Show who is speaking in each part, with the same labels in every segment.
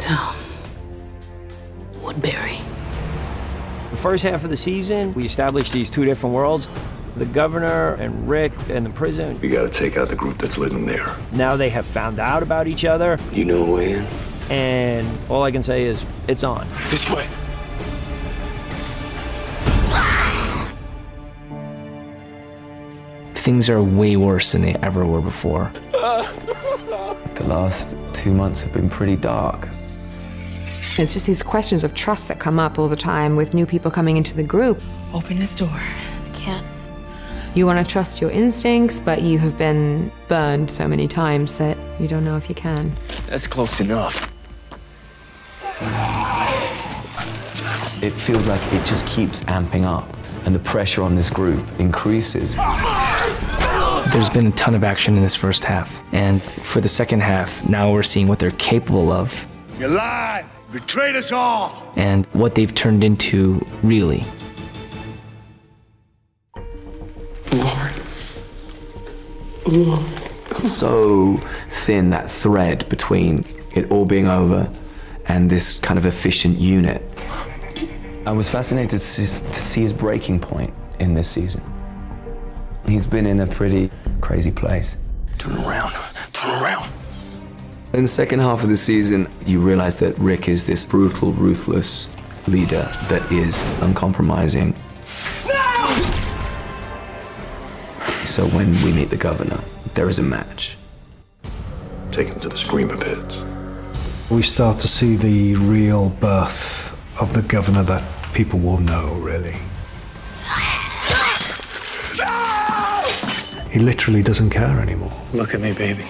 Speaker 1: So, Woodbury.
Speaker 2: The first half of the season, we established these two different worlds. The governor and Rick and the prison.
Speaker 3: We gotta take out the group that's living there.
Speaker 2: Now they have found out about each other.
Speaker 3: You know a way in?
Speaker 2: And all I can say is, it's on.
Speaker 3: This way.
Speaker 4: Things are way worse than they ever were before.
Speaker 5: The last 2 months have been pretty dark.
Speaker 6: It's just these questions of trust that come up all the time with new people coming into the group.
Speaker 1: Open this door. I can't.
Speaker 6: You want to trust your instincts, but you have been burned so many times that you don't know if you can.
Speaker 3: That's close enough.
Speaker 5: It feels like it just keeps amping up, and the pressure on this group increases.
Speaker 4: There's been a ton of action in this first half, and for the second half, now we're seeing what they're capable of.
Speaker 3: You lied! Betrayed us all!
Speaker 4: And what they've turned into, really.
Speaker 5: It's so thin, that thread between it all being over and this kind of efficient unit. I was fascinated to see his breaking point in this season. He's been in a pretty crazy place.
Speaker 3: Turn around. Turn around.
Speaker 5: In the second half of the season, you realize that Rick is this brutal, ruthless leader that is uncompromising. No! So when we meet the governor, there is a match.
Speaker 3: Take him to the Screamer Pits.
Speaker 7: We start to see the real birth of the governor that people will know, really. He literally doesn't care anymore.
Speaker 3: Look at me, baby.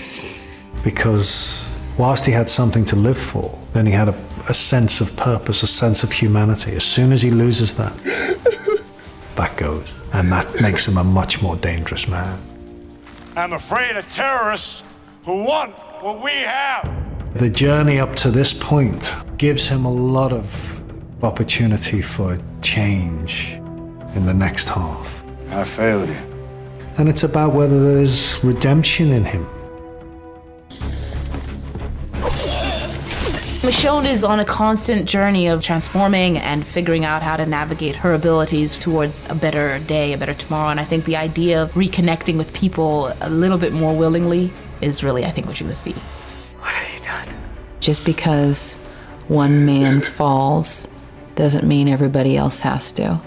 Speaker 7: Because whilst he had something to live for, then he had a sense of purpose, a sense of humanity. As soon as he loses that, that goes. And that makes him a much more dangerous man.
Speaker 8: I'm afraid of terrorists who want what we have.
Speaker 7: The journey up to this point gives him a lot of opportunity for change in the next half.
Speaker 8: I failed you.
Speaker 7: And it's about whether there's redemption in him.
Speaker 1: Michonne is on a constant journey of transforming and figuring out how to navigate her abilities towards a better day, a better tomorrow. And I think the idea of reconnecting with people a little bit more willingly is really, I think, what you're gonna see. What have you done?
Speaker 9: Just because one man falls doesn't mean everybody else has to.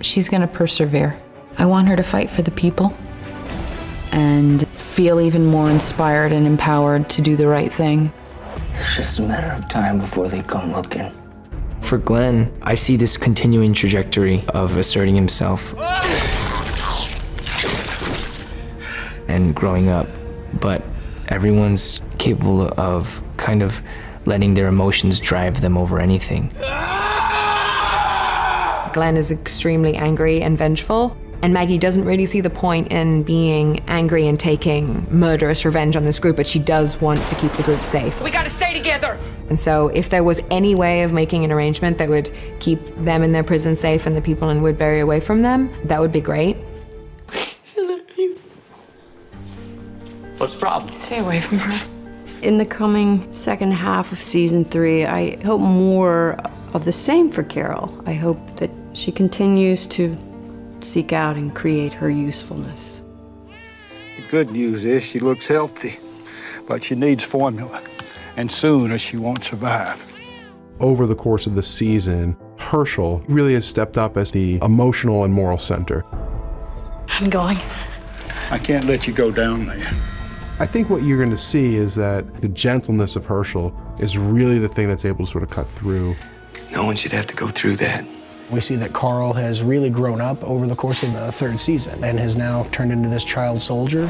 Speaker 9: She's gonna persevere. I want her to fight for the people and feel even more inspired and empowered to do the right thing.
Speaker 10: It's just a matter of time before they come looking.
Speaker 4: For Glenn, I see this continuing trajectory of asserting himself and growing up, but everyone's capable of kind of letting their emotions drive them over anything.
Speaker 6: Glenn is extremely angry and vengeful, and Maggie doesn't really see the point in being angry and taking murderous revenge on this group, but she does want to keep the group safe.
Speaker 1: We gotta stay together!
Speaker 6: And so if there was any way of making an arrangement that would keep them in their prison safe and the people in Woodbury away from them, that would be great.
Speaker 2: What's the problem?
Speaker 1: Stay away from her.
Speaker 11: In the coming second half of season 3, I hope more of the same for Carol. I hope that she continues to seek out and create her usefulness.
Speaker 8: The good news is she looks healthy, but she needs formula, and soon or she won't survive.
Speaker 12: Over the course of the season, Herschel really has stepped up as the emotional and moral center.
Speaker 1: I'm going.
Speaker 8: I can't let you go down there.
Speaker 12: I think what you're going to see is that the gentleness of Herschel is really the thing that's able to sort of cut through.
Speaker 3: No one should have to go through that.
Speaker 13: We see that Carl has really grown up over the course of the third season and has now turned into this child soldier.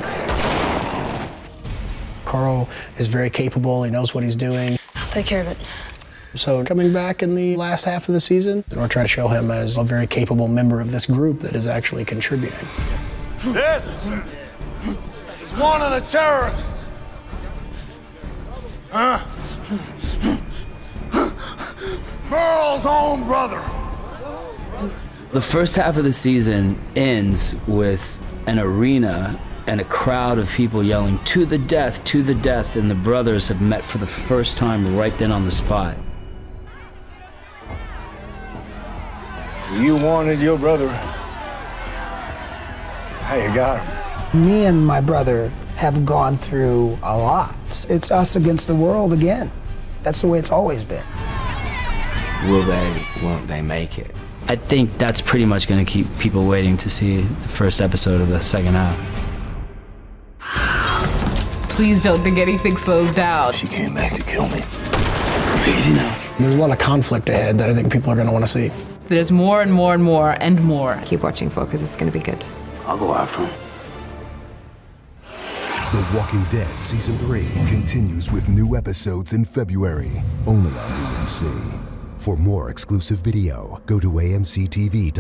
Speaker 13: Carl is very capable, he knows what he's doing.
Speaker 1: I'll take care of it.
Speaker 13: So coming back in the last half of the season, we're trying to show him as a very capable member of this group that is actually contributing.
Speaker 8: This is one of the terrorists. Merle's own brother.
Speaker 14: The first half of the season ends with an arena and a crowd of people yelling, to the death, and the brothers have met for the first time right then on the spot.
Speaker 3: You wanted your brother. Hey, you got him.
Speaker 15: Me and my brother have gone through a lot. It's us against the world again. That's the way it's always been.
Speaker 5: Will they, won't they make it?
Speaker 14: I think that's pretty much going to keep people waiting to see the first episode of the second half.
Speaker 1: Please don't think anything slows down.
Speaker 3: She came back to kill me. Easy now.
Speaker 13: There's a lot of conflict ahead that I think people are going to want to see.
Speaker 1: There's more and more and more and more.
Speaker 6: Keep watching, folks. It's going to be good.
Speaker 3: I'll go after him.
Speaker 16: The Walking Dead Season 3 continues with new episodes in February, only on AMC. For more exclusive video, go to amctv.com.